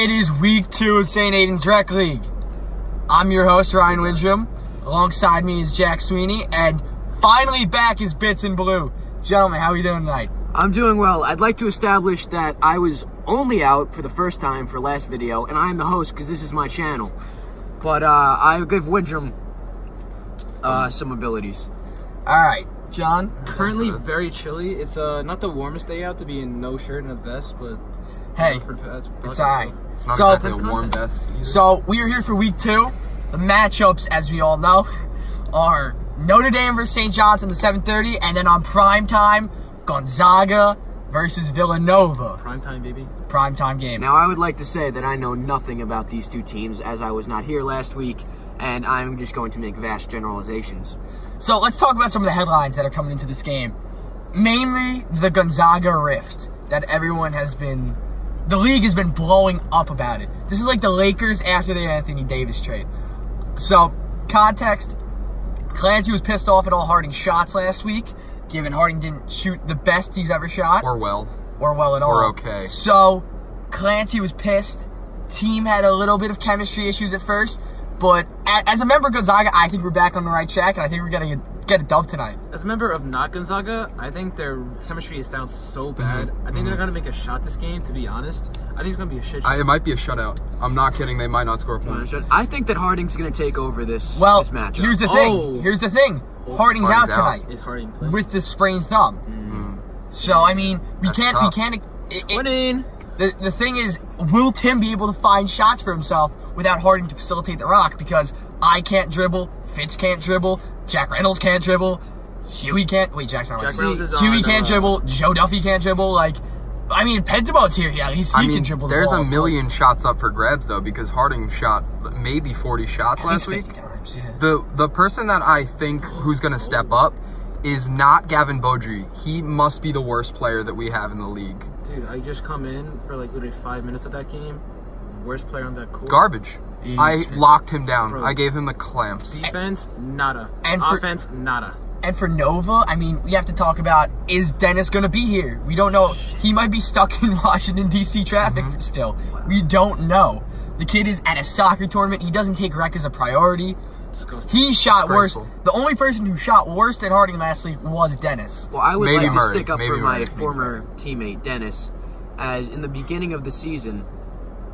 It is week 2 of St. Aidan's Rec League. I'm your host, Ryan Windrum. Alongside me is Jack Sweeney, and finally back is Bits in Blue. Gentlemen, how are you doing tonight? I'm doing well. I'd like to establish that I was only out for the first time for last video, and I am the host because this is my channel. But I give Windrum some abilities. All right, John? Currently very chilly. It's not the warmest day out to be in no shirt and a vest, but hey, it's all right. It's not exactly a warm vest either. So we are here for week 2. The matchups, as we all know, are Notre Dame versus St. John's on the 7:30, and then on prime time, Gonzaga versus Villanova. Prime time, baby. Prime time game. Now, I would like to say that I know nothing about these two teams, as I was not here last week, and I'm just going to make vast generalizations. So let's talk about some of the headlines that are coming into this game. Mainly the Gonzaga rift that everyone has been... The league has been blowing up about it. This is like the Lakers after their Anthony Davis trade. So, context, Clancy was pissed off at all Harding's shots last week, given Harding didn't shoot the best he's ever shot. Or well at all. Or okay. So, Clancy was pissed. Team had a little bit of chemistry issues at first, but as a member of Gonzaga, I think we're back on the right track, and I think we're going to get a dub tonight. As a member of not Gonzaga, I think their chemistry is down so bad. I think they're going to make a shot this game, to be honest. I think it's going to be a shit shot. It might be a shutout. I'm not kidding. They might not score a point. I think that Harding's going to take over this matchup. Here's the thing. Here's the thing. Harding's out tonight. Is Harding playing? With the sprained thumb. So, I mean, we can't... The thing is, will Tim be able to find shots for himself without Harding to facilitate the rock? Because I can't dribble, Fitz can't dribble, Jack Reynolds can't dribble, Huey can't... Wait, Jack Reynolds is Huey can't dribble, Joe Duffy can't dribble, like... I mean, Pentabo's here, yeah, at least he can dribble the ball. There's a million shots up for grabs, though, because Harding shot maybe 40 shots last week. 50 times, yeah. The person that I think who's going to step up is not Gavin Beaudry. He must be the worst player that we have in the league. Dude, I just come in for like literally 5 minutes of that game. Worst player on that court. Garbage. I locked him down. Bro. I gave him the clamps. Defense, nada. And offense, nada. And for Nova, I mean, we have to talk about, is Dennis going to be here? We don't know. He might be stuck in Washington, D.C. traffic still. We don't know. The kid is at a soccer tournament. He doesn't take rec as a priority. Disgusting. He shot worse. The only person who shot worse than Harding last week was Dennis. Well, I would like to stick up for my former teammate, Dennis, as in the beginning of the season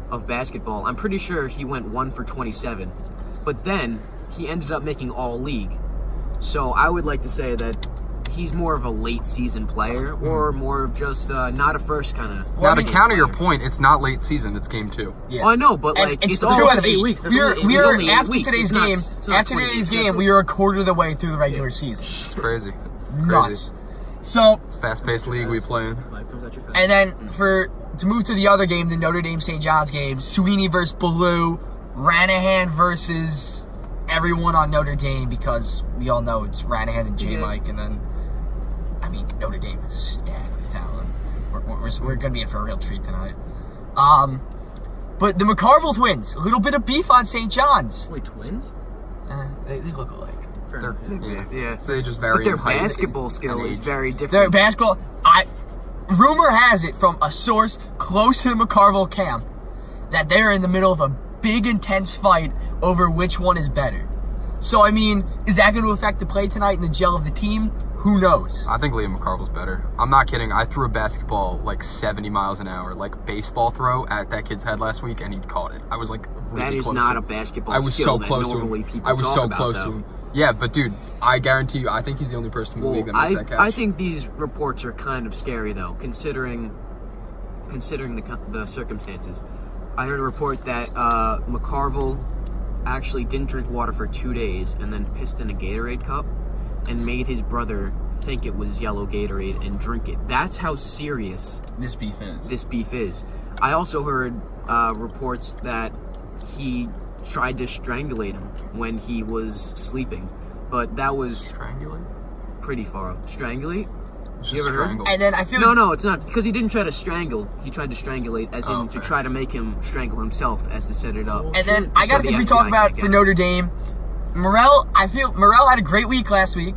of basketball, I'm pretty sure he went 1 for 27. But then, he ended up making all-league. So I would like to say that he's more of a late-season player, or more of just not a first kind of... Now, to counter your point, it's not late season, it's game 2. Yeah. Well, I know, but like, it's all 2 out of 8 weeks. After today's game, we are a quarter of the way through the regular season. It's crazy. Nuts. So... It's a fast-paced league we play in. Life comes at you fast. And then, to move to the other game, the Notre Dame-St. John's game, Sweeney versus Ballou, Ranahan versus everyone on Notre Dame, because we all know it's Ranahan and J-Mike, and then, I mean, Notre Dame is stacked with talent. We're going to be in for a real treat tonight. But the McCarville twins, a little bit of beef on St. John's. Wait, twins? They look alike. Fair enough. Yeah. So they just vary But their in height basketball skill is very different. Their basketball, rumor has it from a source close to the McCarville camp that they're in the middle of a big, intense fight over which one is better. So, I mean, is that going to affect the play tonight and the gel of the team? Who knows? I think Liam McCarville's better. I'm not kidding. I threw a basketball like 70 miles an hour, like baseball throw at that kid's head last week, and he caught it. I was like really close. That is not a basketball I was skill so close that to normally him. people I was talk so about, close though. to him. Yeah, but dude, I guarantee you, I think he's the only person in the league that makes that catch. I think these reports are kind of scary, though, considering the circumstances. I heard a report that McCarville actually didn't drink water for 2 days and then pissed in a Gatorade cup and made his brother think it was yellow Gatorade and drink it. That's how serious this beef is. I also heard reports that he tried to strangulate him when he was sleeping, but that was pretty far off. Strangulate? You ever heard? And then I feel no, it's not, because he didn't try to strangle. He tried to strangulate, as in to try to make him strangle himself, as to set it up. And then I gotta think we talk about for Notre Dame. I feel Morel had a great week last week.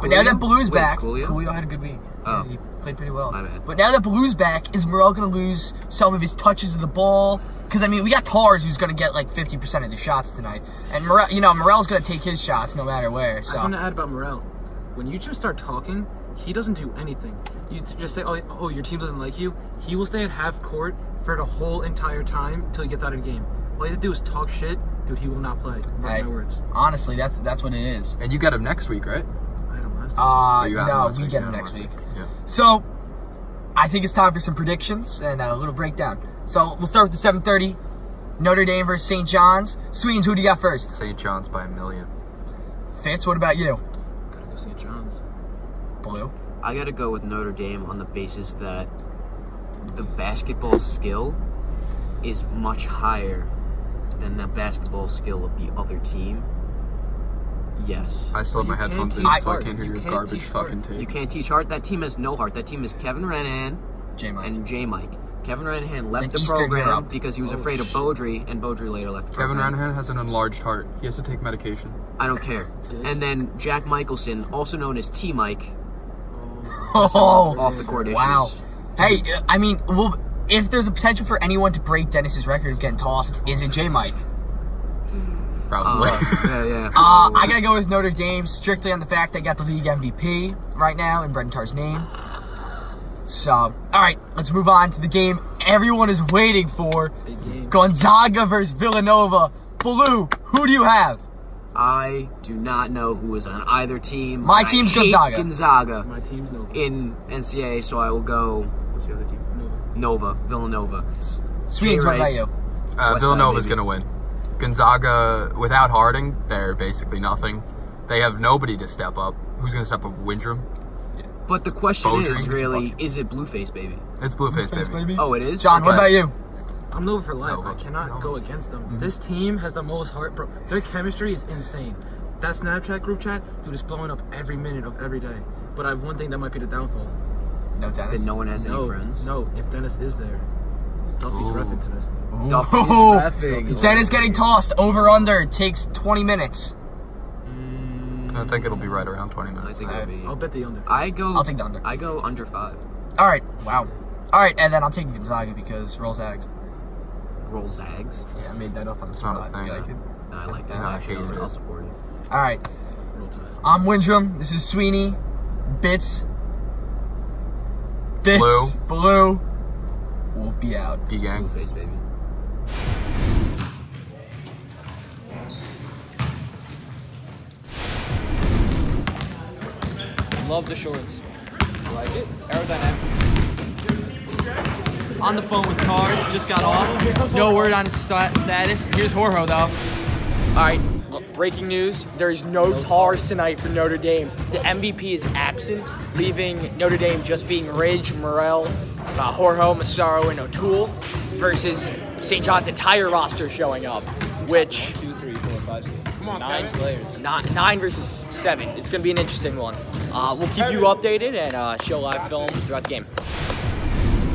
But now that Blue's back, Coolio had a good week. Oh. Yeah, he played pretty well. My bad. But now that Blue's back, is Morel going to lose some of his touches of the ball? Because, I mean, we got Tars who's going to get like 50% of the shots tonight. And, Morel's going to take his shots no matter where. So. I want to add about Morel. When you just start talking, he doesn't do anything. You just say, oh, your team doesn't like you. He will stay at half court for the whole entire time until he gets out of the game. All you have to do is talk shit. Dude, he will not play. Mark my words. Honestly, that's what it is. And you got him next week, right? I had him last No, we get him next week. Yeah. So, I think it's time for some predictions and a little breakdown. So, we'll start with the 7:30. Notre Dame versus St. John's. Sweens, who do you got first? St. John's by 1,000,000. Fitz, what about you? Gotta go St. John's. Blue. I gotta go with Notre Dame on the basis that the basketball skill is much higher than the basketball skill of the other team. Yes. I still have my headphones in, so I can't hear your garbage fucking tape. You can't teach heart. That team has no heart. That team is Kevin Ranahan and J. Mike. Kevin Ranahan left the program because he was afraid of Beaudry, and Beaudry later left the program. Kevin Ranahan has an enlarged heart. He has to take medication. I don't care. And then Jack Michelson, also known as T-Mike, off the court issues. Wow. Hey, I mean, if there's a potential for anyone to break Dennis's record of getting tossed, is it J. Mike? Probably. Yeah. I gotta go with Notre Dame strictly on the fact they got the league MVP right now in Brendan Tarr's name. So, all right, let's move on to the game everyone is waiting for. Big game. Gonzaga versus Villanova. Blue, who do you have? I do not know who is on either team. My team's Gonzaga. Gonzaga. My team's Nova. In NCAA, so I will go. What's the other team? Villanova. Sweens, what about you? Villanova's going to win. Gonzaga, without Harding, they're basically nothing. They have nobody to step up. Who's going to step up? Windrum? But the question is really, is it Blueface, baby? It's Blueface, baby. Oh, it is? John, what about you? I'm Nova for life. I cannot go against them. This team has the most heart, bro. Their chemistry is insane. That Snapchat group chat, dude, is blowing up every minute of every day. But I have one thing that might be the downfall. No Dennis. That no one has any friends? No, if Dennis is there. Duffy's reffing today. Dennis getting tossed over under. It takes 20 minutes. I think it'll be right around 20 minutes. I think it'll be. I'll bet the under. I'll take the under. I go under 5. All right. Wow. All right, and then I'm taking Gonzaga because roll Zags. Roll Zags? Yeah, I made that up on the spot. You like it? No, I like that. I hate it. I'll support it. All right. Roll Tide. I'm Windrum. This is Sweeney. Bits. Blue. We'll be out. B-gang. Blueface, baby. Love the shorts. Like it? Aerodynamic. On the phone with Cars, just got off. No word on his status. Here's Jorge, though. All right, breaking news. There's no Tars tonight for Notre Dame. The MVP is absent, leaving Notre Dame just being Ridge, Morel, Jorge, Massaro, and O'Toole versus St. John's entire roster showing up, which 2, 3, 4, 5, 6. Come on, 9 players. 9 versus 7. It's going to be an interesting one. We'll keep you updated and show live film throughout the game.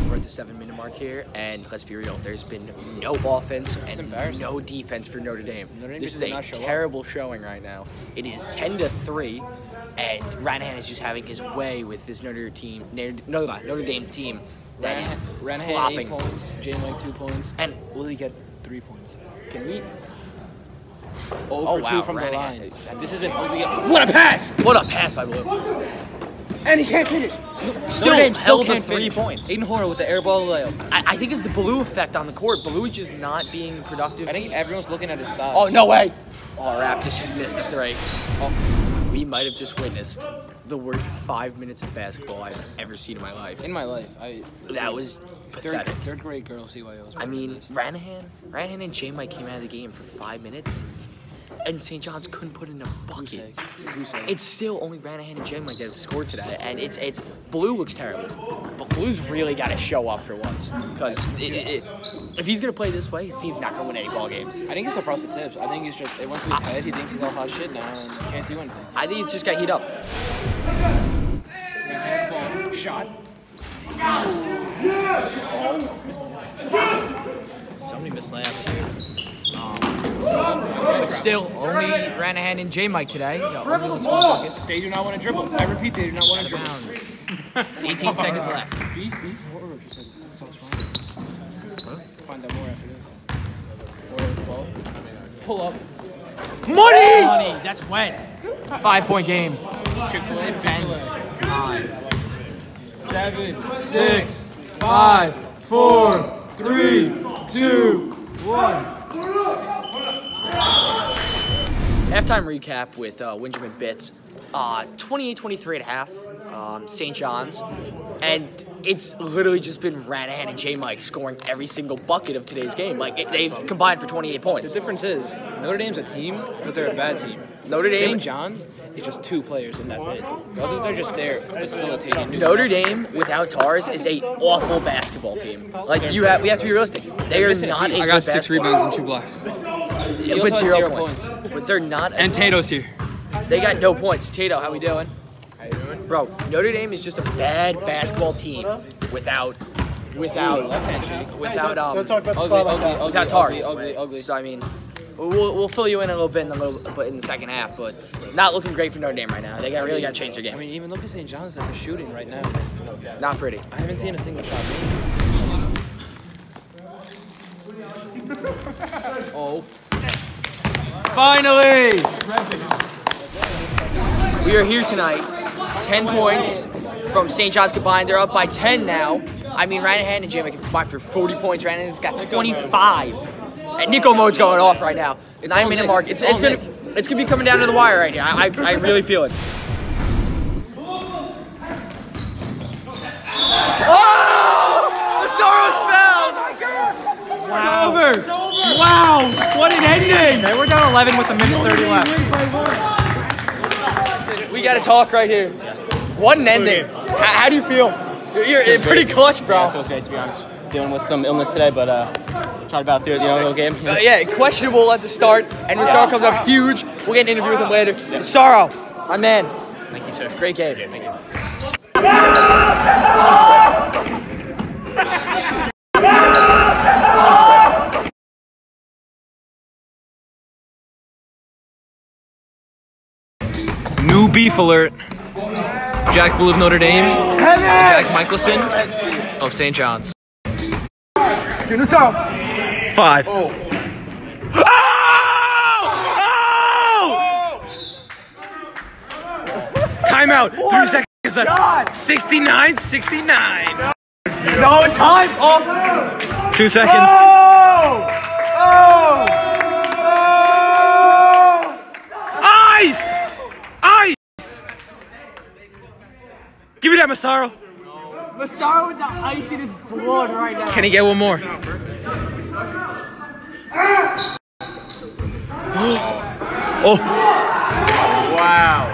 We're at the 7-minute mark here, and let's be real, there's been no offense and no defense for Notre Dame. This is a terrible showing right now. It is 10-3, and Ranahan is just having his way with this Notre Dame team that is Ranahan flopping. 8 points, J-Mike 2 points, and will he get 3 points? Can we? 0 for 2 from the line. This isn't. What a pass! What a pass by Blue. And he can't finish. Still held the can't 3 finish. points. Aiden Horner with the air ball layup. I think it's the Blue effect on the court. Blue is just not being productive. I think everyone's looking at his thighs. Oh, no way. Oh, Raptors should miss the 3. Oh. We might have just witnessed the worst 5 minutes of basketball I've ever seen in my life. In my life, that was pathetic. Third grade girl CYOs. I mean, Ranahan and J-Mike came out of the game for 5 minutes, and St. John's couldn't put in a bucket. It's still only Ranahan and J-Mike that have scored today, and it's Blue looks terrible. But Blue's really got to show up for once, because if he's gonna play this way, his team's not gonna win any ball games. I think it's the frosted tips. I think it's just it went to his head. He thinks he's all hot shit now and can't do anything. I think he's just got heat up. Shot. So many missed layups here. But still, only Ranahan and J-Mike today. Only the small buckets. They do not want to dribble. I repeat, they do not want to dribble. 18 seconds left. Find out more after this. Pull up. Money! That's wet. 5-point game. Chick-fil-A. 10, 9, 7, 6, 5, 4, 3, 2, 1. Halftime recap with Wingerman Bits. 28-23 at half, St. John's. And it's literally just been Ranahan and J-Mike scoring every single bucket of today's game. Like, they've combined for 28 points. The difference is, Notre Dame's a team, but they're a bad team. Notre Dame... St. John's is just 2 players, and that's it. The others are just there facilitating. Notre Dame, without Tars, is a awful basketball team. Like, we have to be realistic. They are not a I got 6 rebounds and 2 blocks. But 0 points. But they're not... And Tato's here. They got no points. Tato, how we doing? How you doing? Bro, Notre Dame is just a bad basketball team without Tars. Ugly. So I mean, we'll fill you in a little bit in the second half, but not looking great for Notre Dame right now. They really got to change their game. I mean, even look at St. John's that they're shooting right now. Not pretty. I haven't seen a single shot. Oh. Finally! We are here tonight. 10 points from St. John's combined. They're up by 10 now. I mean, Ranahan and J-Mike have combined for 40 points. Ranahan's got 25. And Nico mode's going off right now. 9-minute mark. It's gonna be coming down to the wire right here. I really feel it. Oh! The Soros fouled! Wow. It's over! Wow! What an ending! Okay, we're down 11 with a minute 30 left. We gotta talk right here. What an ending. How do you feel? You're pretty clutch, bro. Yeah, it feels great, to be honest. Dealing with some illness today, but tried about through the whole game. Yeah, questionable at the start, and Massaro comes up huge. We'll get an interview with him later. Massaro, my man. Thank you, sir. Great game. Thank you. New beef alert. Jack Blue of Notre Dame, Jack Michelson of St. John's. 5. Oh! Timeout! 3 seconds left. 69-69. No time off. 2 seconds. Ice! Ice! Give me that, Massaro. Massaro with the ice in his blood right now. Can he get one more? Oh! Wow.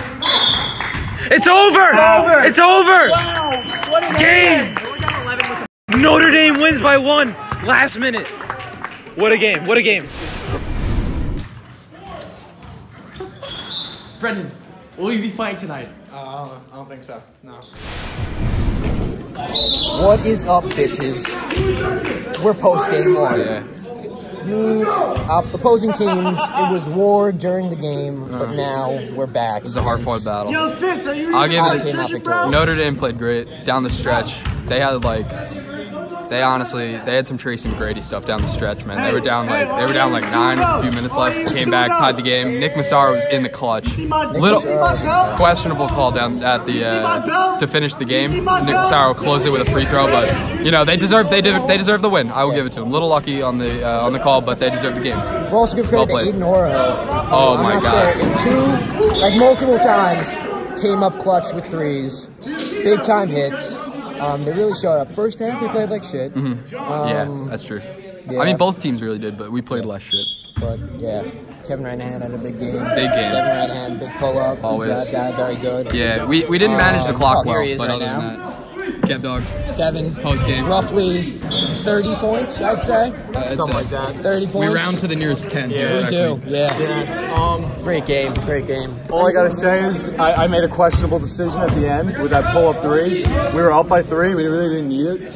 It's over! It's over! Wow. What a Game! Notre Dame wins by 1. Last minute. What a game! What a game! Brendan, will you be playing tonight? I don't think so. No. What is up, bitches? We're post-game war. Yeah. Opposing teams, it was war during the game, but now we're back. It was a hard-fought battle. I came out victorious. Notre Dame played great down the stretch. They had they had some Tracy McGrady stuff down the stretch, man. They were down like 9 with a few minutes left. Came back, tied the game. Nick Massaro was in the clutch. Little questionable call down at the to finish the game. Nick Massaro closed it with a free throw, but they deserve the win. I will give it to them. A little lucky on the call, but they deserve the game. We'll also give credit to Aiden Oroho. Oh my God! In multiple times, came up clutch with threes, big time hits. They really showed up. First half, we played like shit. Yeah, that's true. Yeah. I mean, both teams really did, but we played less shit. But yeah, Kevin Ranahan had a big game. Big game. Kevin Ranahan, big pull-up. Always. Guy, very good. Yeah, we didn't manage the clock well, Here he is but right other now. than that, Kev Dog. Kevin, Post game. roughly 30 points, I'd say. Something like that. 30 points. We round to the nearest 10. Yeah, we do. Yeah. Great game. Great game. All I gotta say is I made a questionable decision at the end with that pull-up 3. We were up by 3. We really didn't need it.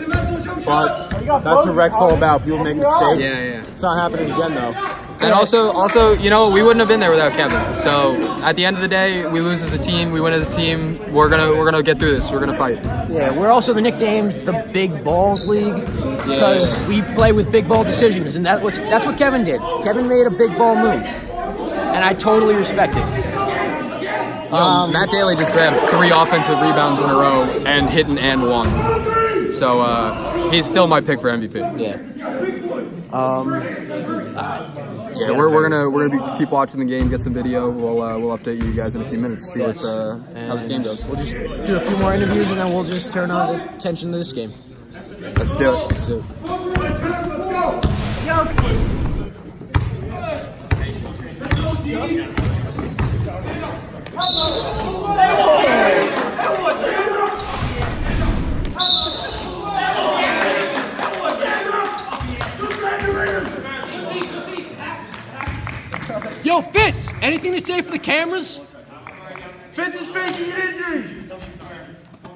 But that's what Rec's all about. People make mistakes. Yeah. It's not happening again, though. And also, you know, we wouldn't have been there without Kevin. So at the end of the day, we lose as a team, we win as a team. We're gonna get through this. We're gonna fight. Yeah, we're also the nicknamed the Big Balls League because we play with big ball decisions, and that's what Kevin did. Kevin made a big ball move, and I totally respect it. Matt Daly just grabbed 3 offensive rebounds in a row and hit an and one. So he's still my pick for MVP. Yeah. Yeah, we're gonna keep watching the game, get some video. We'll update you guys in a few minutes, see what's how this game goes. We'll just do a few more interviews and then we'll just turn on the attention to this game. Let's do it. Let's do it. Yo, Fitz, anything to say for the cameras? Fitz is faking an injury.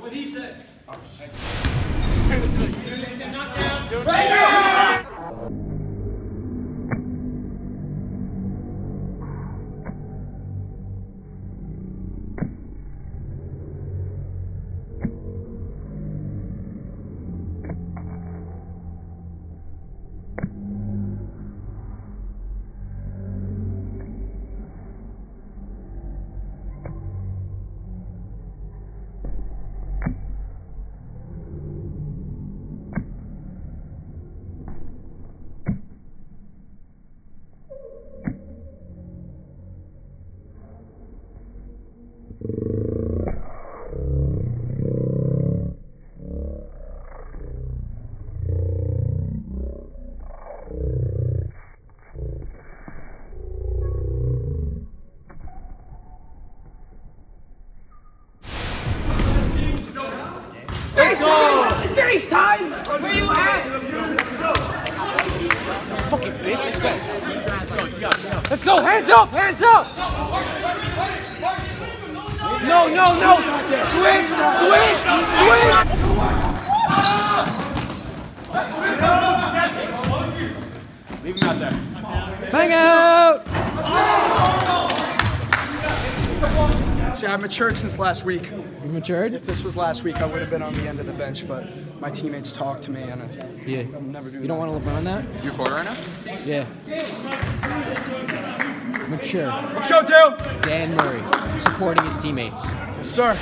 What he said. FaceTime! Where you at? Fucking bitch, let's go. Let's go, hands up, hands up! No, no, no! Switch, switch, switch! Leave him out there. Hang out! See, I've matured since last week. You matured? If this was last week, I would have been on the end of the bench, but my teammates talked to me, and I'll never do that. You don't want to LeBron that? You recording right now? Yeah. Mature. Let's go, Dale! Dan Murray, supporting his teammates. Yes, sir.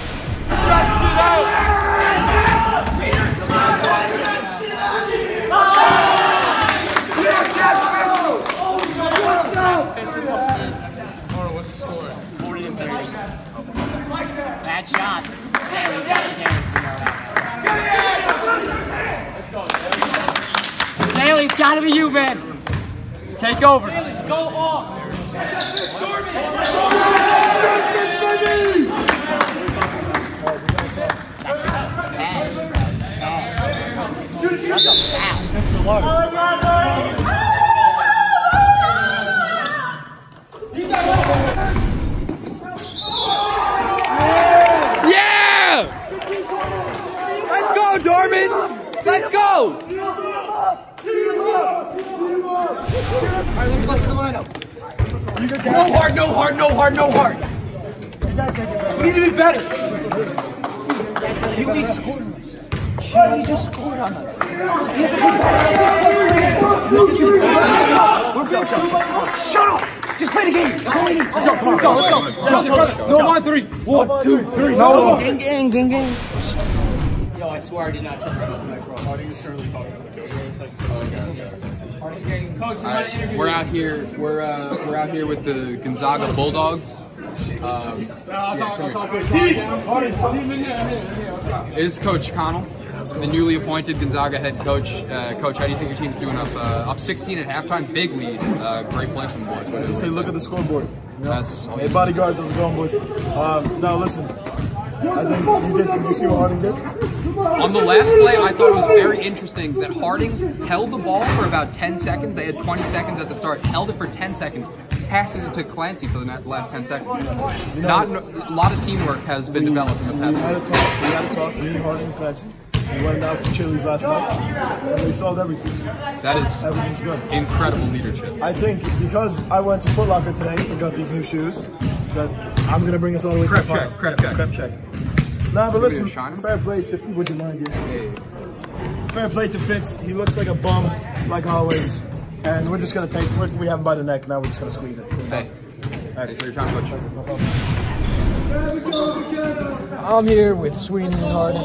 What's the score? 40-30. Bad shot. Daly, it's gotta be you, man. Take over. Go off. Yeah! Let's go, Dorman! Let's go! Alright, let's watch the lineup. No heart, no heart, no heart, no heart. We need to be better. You just scored on us. Shut up! Just play the game. Let's go, come on, let's go. No, 1, 3. 1, 2, 3. No. Gang. Yo, I swear I did not check out this micro. Hardy is currently talking to the coach. Coach, we're out here. We're out here with the Gonzaga Bulldogs. Is Coach Connell, the newly appointed Gonzaga head coach. Coach, how do you think your team's doing up 16 at halftime? Big lead. Great play from the boys. They say look at the scoreboard. You know? That's hey, bodyguards, how's it going, boys? Now listen, I think did you see what Harding did? On the last play, I thought it was very interesting that Harding held the ball for about 10 seconds. They had 20 seconds at the start, held it for 10 seconds, passes it to Clancy for the last 10 seconds. You know, a lot of teamwork has been developed in the past. We had to talk, me, Harding, and Clancy. We went out to Chili's last night, and we solved everything. That is Everything's good. incredible leadership. I think because I went to Foot Locker today and got these new shoes, that I'm going to bring us all the way to the final. Crep check. Nah, but listen, fair play to, would you mind, fair play to Fitz. He looks like a bum, like always. And we're just going to we have him by the neck, now we're just going to squeeze it. Hey. Alright, so you're trying to push. I'm here with Sweeney and Harding.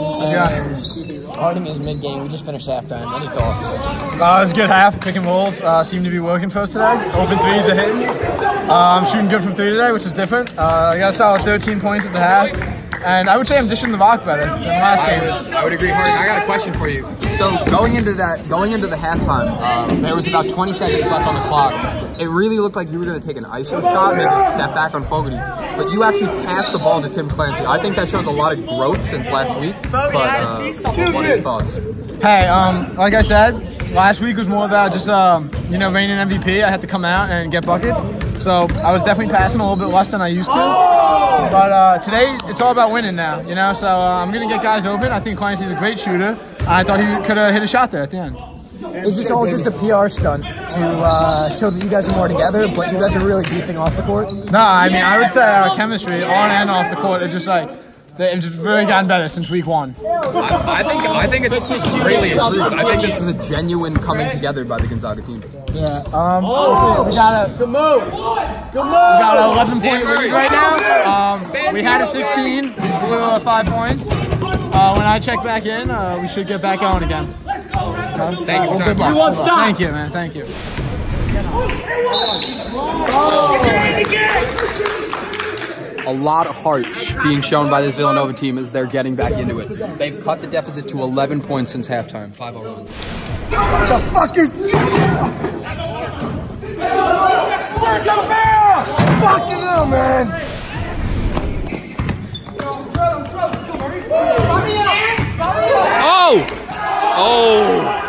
Harding is mid-game. We just finished halftime. Any thoughts? It was a good half. Pick and rolls seem to be working for us today. Open threes are hitting. I'm shooting good from 3 today, which is different. I got a solid 13 points at the half. And I would say I'm dishing the rock better than last game. I would agree, Harding. I got a question for you. So going into the halftime, there was about 20 seconds left on the clock. It really looked like you were going to take an ISO shot, maybe a step back on Fogarty. But you actually passed the ball to Tim Clancy. I think that shows a lot of growth since last week. But what are your thoughts? Hey, like I said, last week was more about just, reigning MVP. I had to come out and get buckets. So I was definitely passing a little bit less than I used to. But today, it's all about winning now, So I'm going to get guys open. I think Clancy's a great shooter. I thought he could have hit a shot there at the end. Is this all just a PR stunt to show that you guys are more together, but you guys are really beefing off the court? No, I mean, I would say our chemistry on and off the court is just like, they've just really gotten better since week 1. I think it's really improved. I think this is a genuine coming together by the Gonzaga team. Yeah. We got a 11-point lead right now. We had a 16. We blew 5 points. When I check back in, we should get back on again. Thank you for good luck. You won't stop. Thank you, man. Thank you. A lot of heart being shown by this Villanova team as they're getting back into it. They've cut the deficit to 11 points since halftime. 5-0 run. What the fuck is... Fucking hell, man! Oh! Oh!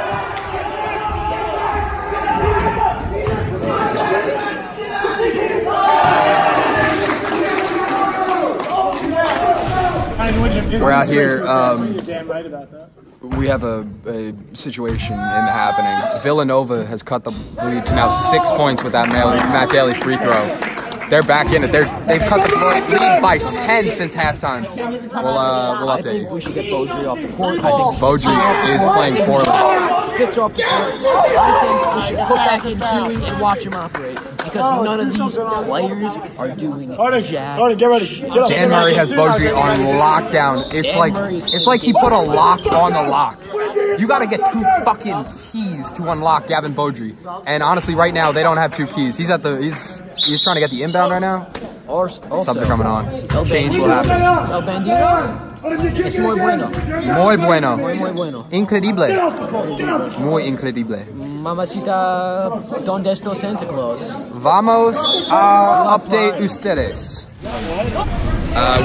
We're out here. We have a situation in the happening. Villanova has cut the lead to now 6 points with that Matt Daly free throw. They're back in it. They've cut the lead by 10 since halftime. We'll update I think we should get Beaudry off the court. I think Beaudry is playing poorly. Gets off the court. I think we should put back in Huey and watch him operate. Because none of these players are doing jack. Get ready. Jan Murray has Beaudry on lockdown. It's like he put a lock on the lock. You got to get 2 fucking keys to unlock Gavin Beaudry. And honestly, right now they don't have 2 keys. He's trying to get the inbound right now. Subs are coming on. Change will happen. El Bandito es muy bueno. Muy bueno. Muy bueno. Increíble. Muy increíble. Mamacita, ¿dónde está Santa Claus? Vamos a update ustedes.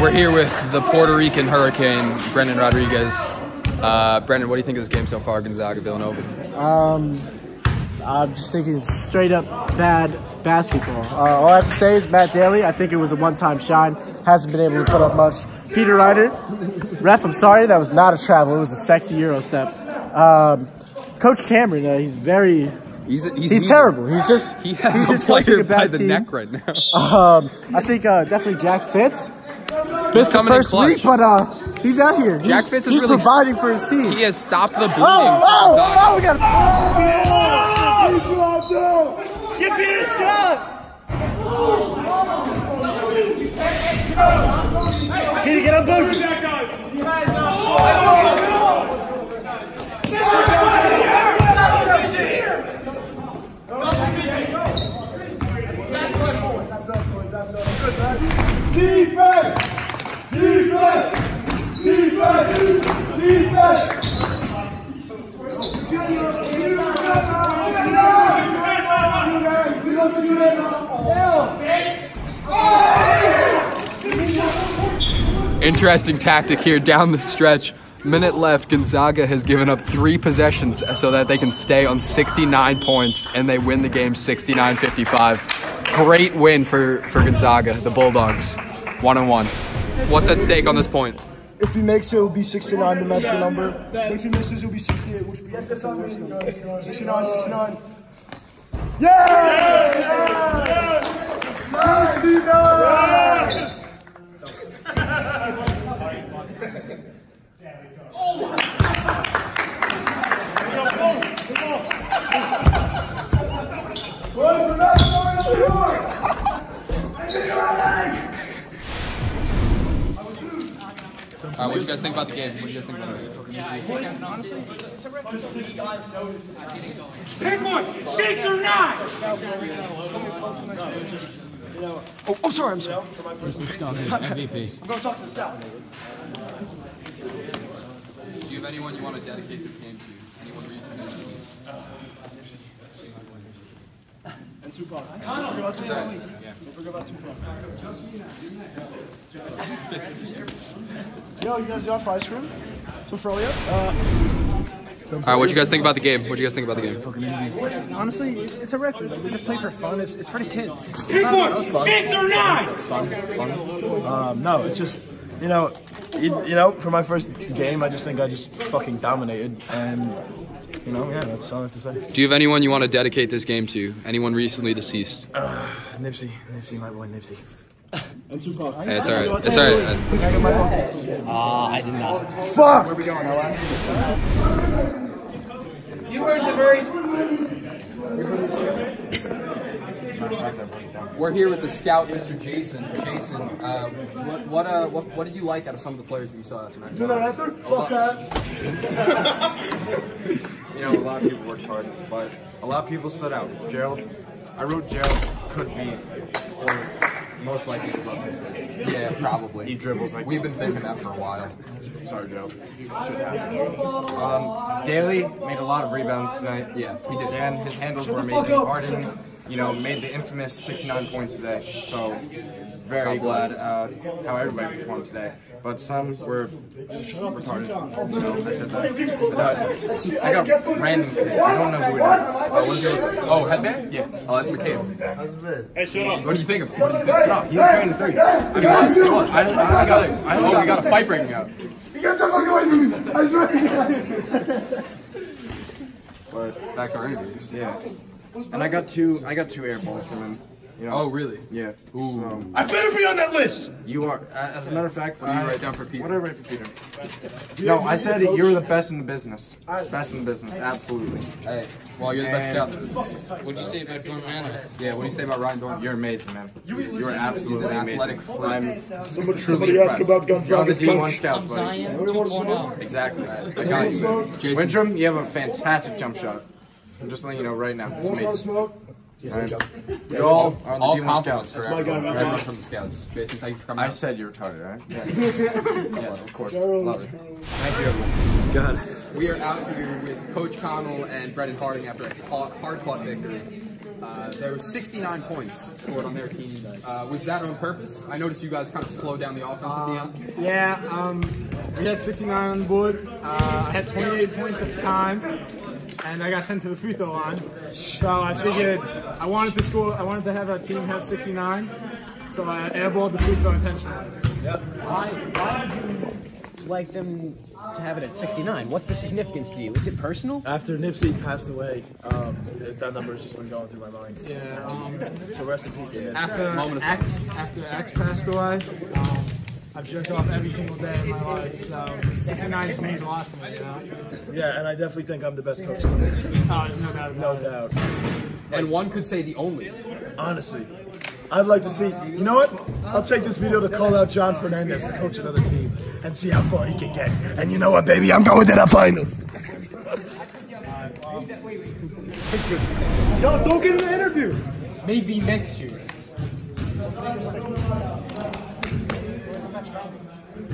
We're here with the Puerto Rican Hurricane, Brendan Rodriguez. Brendan, what do you think of this game so far, Gonzaga, Villanova? I'm just thinking straight up bad basketball. All I have to say is Matt Daly, I think it was a one-time shine. Hasn't been able to put up much. Peter Ryder, ref, I'm sorry, that was not a travel. It was a sexy Euro step. Coach Cameron, he's very... He's terrible. He has coaching a bad team. Neck right now. I think definitely Jack Fitz. Missed the first week, but he's out here. Jack Fitz is he's really providing for his team. He has stopped the bleeding. Oh, we got Get Peter a shot! Can you get on Beaudry? Defense! Defense! Defense! Defense! Interesting tactic here down the stretch. Minute left, Gonzaga has given up 3 possessions so that they can stay on 69 points, and they win the game 69-55. Great win for Gonzaga, the Bulldogs. 1-1. What's at stake on this point? If he makes it, it'll be 69, the magical number. But if he misses, it'll be 68, which would be 69, 69. Yeah! 69! What do you guys think about the game? What do you guys think about it? Honestly, it's a record. This guy noticed I didn't go. Pick one, 6 or 9. Oh, sorry, I'm sorry. Let's go. MVP. I'm going to talk to the staff. Do you have anyone you want to dedicate this game to? Anyone recently? And Tupac. Don't forget about Tupac. Don't forget about Tupac. Yo, you guys got ice cream? Some froyo? All right, what do you guys think about the game? What do you guys think about the game? Honestly, it's a record. Like, we just play for fun. It's for the kids. Pick one, 6 or 9. No, it's just, you know, for my first game, I just think I just fucking dominated, and you know, yeah, that's all I have to say. Do you have anyone you want to dedicate this game to? Anyone recently deceased? Nipsey, my boy Nipsey. And Tupac. Hey, it's alright. It's alright. I did not. Fuck! Where we going, Noah? You heard the very. We're here with the scout, Mr. Jason. Jason, what did you like out of some of the players that you saw tonight? Did I answer? Fuck that. You know, a lot of people worked hard, but a lot of people stood out. Gerald, I wrote Gerald could be, or most likely was autistic. Yeah, probably. He dribbles like. We've been thinking that for a while. Sorry, Gerald. Daly made a lot of rebounds tonight. Yeah, he did. Dan, his handles were amazing. Harden, you know, made the infamous 69 points today. So very glad how everybody performed today. But some were retarded. You know, I said that. I got random. I don't know who it is. Oh, headband? Yeah. Oh, that's McCabe. Hey, shut up. What do you think of him? What do you think? No, he was trying to three. He was. I got a fight breaking out. You got the fuck away from me! I swear. But Back to our interviews. yeah. And I got two air balls from him. You know? Oh, really? Yeah. So, I better be on that list! you are, as a matter of fact, What do you write down for Peter? What did I write for Peter? No, I said you're the best in the business. Best in the business, absolutely. Hey, well, you're the best scout. What do you say about Dorman? Yeah, what do you say about Ryan Dorman? You're amazing, man. You're absolutely He's an athletic amazing. freak. Somebody asked about Gonzaga's You're on the D1 coach. scouts, buddy. Zion Anybody want to smoke? 2.0. Exactly. I got you. Jason. Wintram, you have a fantastic jump shot. I'm just letting you know right now. It's Want to amazing. smoke? You all are on the All D1 compliments scouts. for everyone from the scouts. Jason, thank you for coming I out. said you're retarded, right? Yeah, of course. Love it. Thank you, everyone. God. We are out here with Coach Connell and Brendan Harding after a hard-fought victory. There were 69 points scored on their team. Was that on purpose? I noticed you guys kind of slowed down the offense at the end. Yeah, we had 69 on the board. I had 28 points at the time, and I got sent to the free throw line. So I figured I wanted to score. I wanted to have our team have 69, so I airballed the free throw intentionally. Yep. Why did you like them to have it at 69? What's the significance to you? Is it personal? After Nipsey passed away, that number has just been going through my mind. Yeah. So rest in peace to Nipsey. After X passed away, I've jerked off every single day of my life. So 69 just means a lot to me, you know? Yeah, and I definitely think I'm the best coach in the league. Oh, there's no doubt about it. No doubt. And one could say the only. Honestly, I'd like to see, you know what? I'll take this video to call out John Fernandez to coach another team and see how far he can get. And you know what, baby? I'm going to the finals. Yo, don't get in the interview. Maybe next year.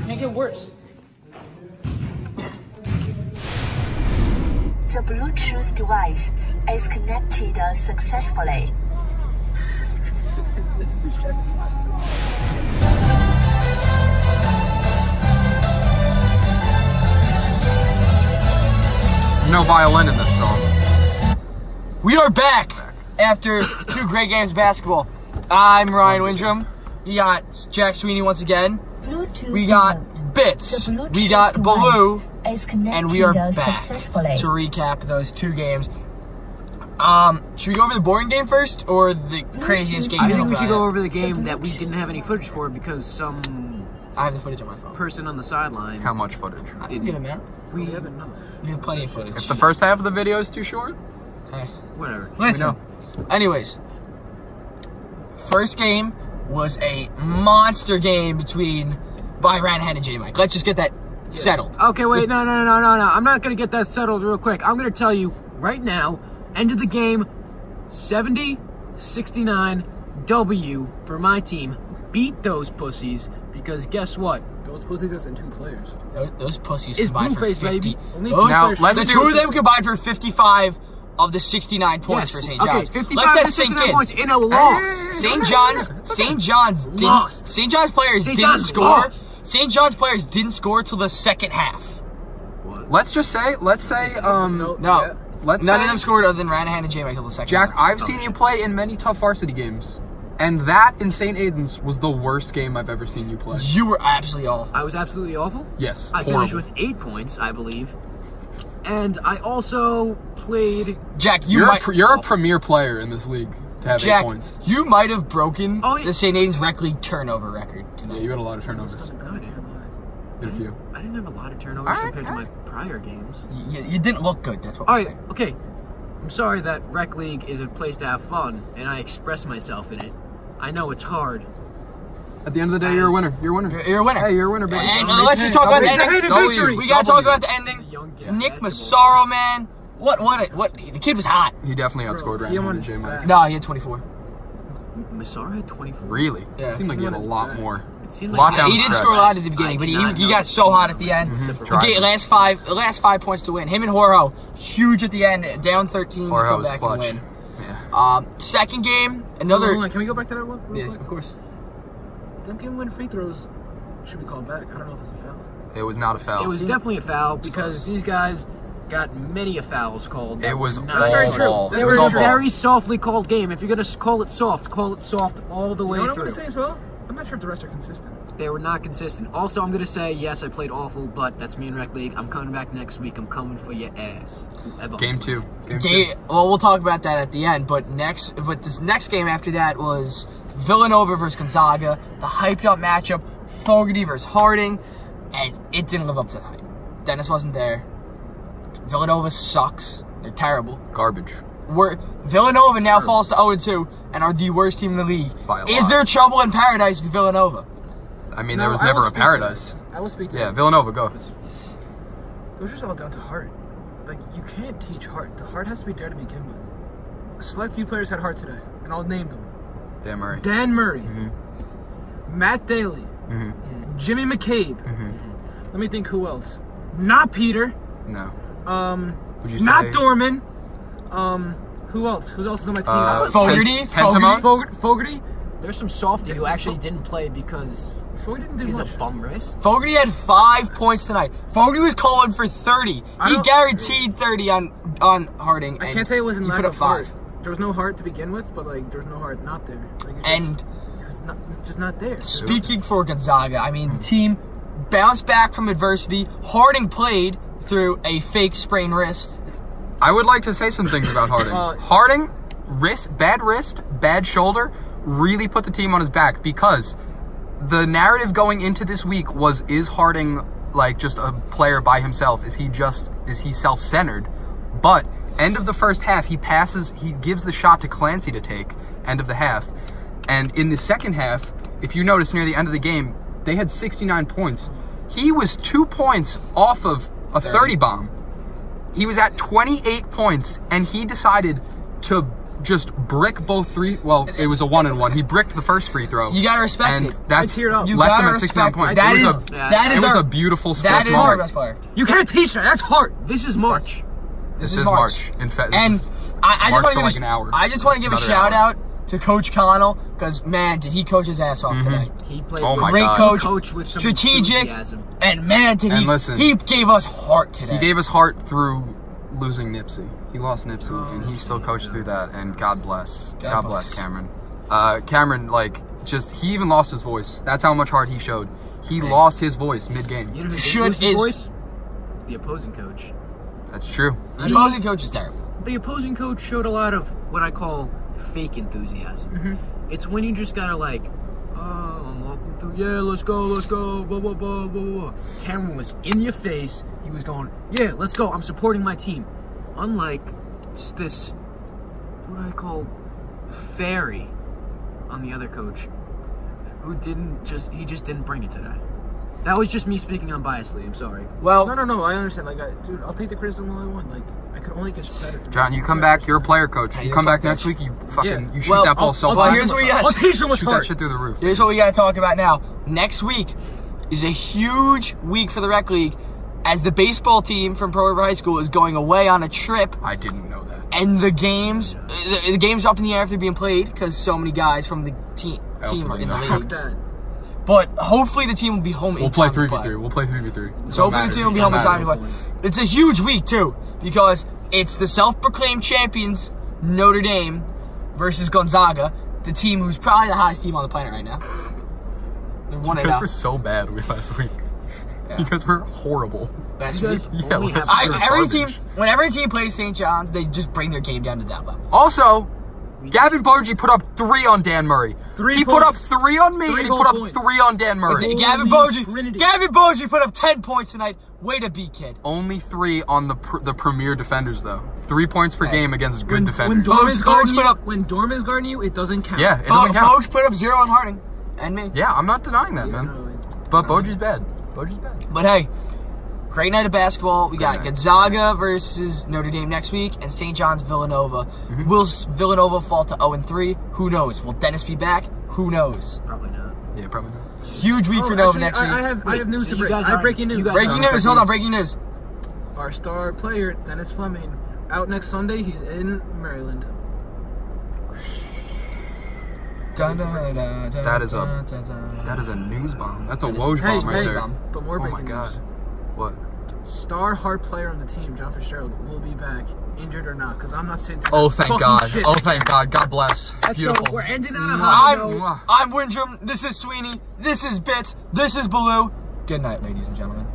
Can't get worse. The Bluetooth device is connected successfully. No violin in this song. We are back after 2 great games of basketball. I'm Ryan Windrum. We got Jack Sweeney once again. We got bits. We got Baloo, and we are back to recap those 2 games. Should we go over the boring game first, or the craziest game? I think we should go over the game that we didn't have any footage for because I have the footage on my phone. Person on the sideline. How much footage? I didn't get a map. We have enough. We have plenty of footage. If the first half of the video is too short, hey, whatever. Listen. Anyways, first game was a monster game between Byron and J-Mike. Let's just get that settled. Okay, wait, no. I'm not gonna get that settled real quick. I'm gonna tell you right now. End of the game, 70-69 W for my team. Beat those pussies because guess what? Those pussies is in 2 players. Those pussies it's combined for 50. Baby. Now, the 2 of them combined for 55 of the 69 points for St. John's. Okay, 55 to 69 points in a loss. St. John's players didn't score. St. John's players didn't score till the second half. What? Let's say, no. None of them scored other than Ranahan and J-Mike till the second Jack, half. I've seen you play in many tough varsity games. And that in St. Aidan's was the worst game I've ever seen you play. You were absolutely awful. I was absolutely awful? Yes. I finished with 8 points, I believe. And I also played... Jack, you're a premier player in this league to have 8 points. You might have broken the St. Aidan's rec league turnover record tonight. Yeah, you had a lot of turnovers. Did a few. I didn't have a lot of turnovers compared to my prior games. You didn't look good, that's what I'm saying. Okay. I'm sorry that rec league is a place to have fun, and I express myself in it. I know it's hard. At the end of the day, you're a winner. You're a winner. You're a winner. Hey, you're a winner, baby. And let's just talk about the ending. We gotta talk about the ending. Nick Massaro, man. What? The kid was hot. He definitely outscored Ryan J-Mike. No, he had 24. Massaro had 24. Really? Yeah. It seemed like he had a lot more. He didn't score a lot at the beginning, but he got so hot at the end. Last five points to win. Him and Jorge, huge at the end, down 13. Jorge was clutch. And win. Yeah. Second game, another. Hold on, can we go back to that one? Yeah, of course. Them game win free throws should be called back. I don't know if it's a foul. It was not a foul. It was definitely a foul because these guys got many fouls called. It was not very true. It was a very softly called game. If you're gonna call it soft all the way through. You know what I'm gonna say as well? I'm not sure if the rest are consistent. They were not consistent. Also, I'm gonna say yes, I played awful, but that's me in rec league. I'm coming back next week. I'm coming for your ass. Game two. Well, we'll talk about that at the end. But this next game after that was Villanova versus Gonzaga, the hyped up matchup, Fogarty versus Harding, and it didn't live up to the hype. Dennis wasn't there. Villanova sucks. They're terrible. Garbage. Villanova now falls to 0-2 and are the worst team in the league. Is there trouble in paradise with Villanova? I mean, there was never a paradise. I will speak to Yeah, Villanova, go. It was just all down to heart. Like, you can't teach heart. The heart has to be there to begin with. Select few players had heart today, and I'll name them. Dan Murray. Dan Murray. Matt Daly. Jimmy McCabe. Let me think who else. Not Peter. No. Not Dorman. Who else? Who else is on my team? Fogarty. Fogarty. There's some softy who actually didn't play because Fogarty didn't do he's much. a bum wrist. Fogarty had 5 points tonight. Fogarty was calling for 30. He guaranteed 30 on Harding. I can't say it was in lack of heart. There was no heart to begin with, but like there was no heart not there. Like, it was just not there. Speaking for Gonzaga, I mean the team bounced back from adversity. Harding played through a fake sprained wrist. I would like to say some things about Harding. Harding, bad wrist, bad shoulder, really put the team on his back because the narrative going into this week was, is Harding like just a player by himself? Is he self-centered? But end of the first half, he gives the shot to Clancy to take, end of the half. And in the second half, if you notice near the end of the game, they had 69 points. He was 2 points off of a 30 bomb. He was at 28 points, and he decided to just brick both three. Well, it was a 1-and-1. He bricked the first free throw. You gotta respect and it. That's left him at 69 points. It was a beautiful sports moment. You can't teach that. That's hard. This is March. This is March. In fact, and I just want to give a shout out to Coach Connell because man, did he coach his ass off today? He played great coach with some strategic, enthusiasm. and man, did he gave us heart today. He gave us heart through losing Nipsey. He lost Nipsey, and he still coached through that. And God bless Cameron. Cameron, he even lost his voice. That's how much heart he showed. He lost his voice mid-game. You know who did lose his voice? The opposing coach. That's true. The opposing coach is terrible. The opposing coach showed a lot of what I call fake enthusiasm. It's when you just gotta like, I'm walking through, yeah, let's go, blah, blah, blah, blah, blah. Cameron was in your face. He was going, yeah, let's go. I'm supporting my team. Unlike this, what do I call, fairy on the other coach, who he just didn't bring it today. That was just me speaking unbiasedly. I'm sorry. Well, no, I understand. Like, dude, I'll take the criticism all I want. Like, I could only get better. John, you come back. You're a player coach. You come back next week. You fucking you shoot that ball so hard. Well, here's what we got. Shoot that shit through the roof. Here's what we got to talk about now. Next week is a huge week for the rec league, as the baseball team from Pearl River High School is going away on a trip. I didn't know that. And the game's up in the air after being played because so many guys from the team are in the league. But hopefully the team will be home in time to play. We'll play 3v3. So hopefully the team will be home in time to play. It's a huge week, too, because it's the self-proclaimed champions, Notre Dame, versus Gonzaga, the team who's probably the hottest team on the planet right now. They're 1-0. Because we're so bad last week. Yeah. Because we're horrible. That's when every team plays St. John's, they just bring their game down to that level. Also, Gavin Boji put up 3 on Dan Murray. He put up 3 on me, and he put up 3 on Dan Murray. Gavin Boji put up 10 points tonight. Way to be, kid. Only 3 on the premier defenders, though. 3 points per game against good defenders. When Dorm is guarding you, it doesn't count. Yeah, it doesn't count. Folks put up 0 on Harding and me. Yeah, I'm not denying that, man. But Boji's bad. But hey, great night of basketball. We got Gonzaga versus Notre Dame next week, and St. John's Villanova. Will Villanova fall to 0-3? Who knows? Will Dennis be back? Who knows? Probably not. Yeah, probably not. Huge week for Nova next week. I have news to break. I have breaking news. Breaking news. Hold on, breaking news. Our star player, Dennis Fleming, out next Sunday. He's in Maryland. That is a news bomb. That's a Woj bomb right there. But more breaking news. What? Star hard player on the team, John Fitzgerald, will be back, injured or not, because I'm not sitting there. Oh, thank God. Oh, thank God. God bless. Let's Beautiful. go. We're ending on a high note. I'm Windrum. This is Sweeney. This is Bits. This is Baloo. Good night, ladies and gentlemen.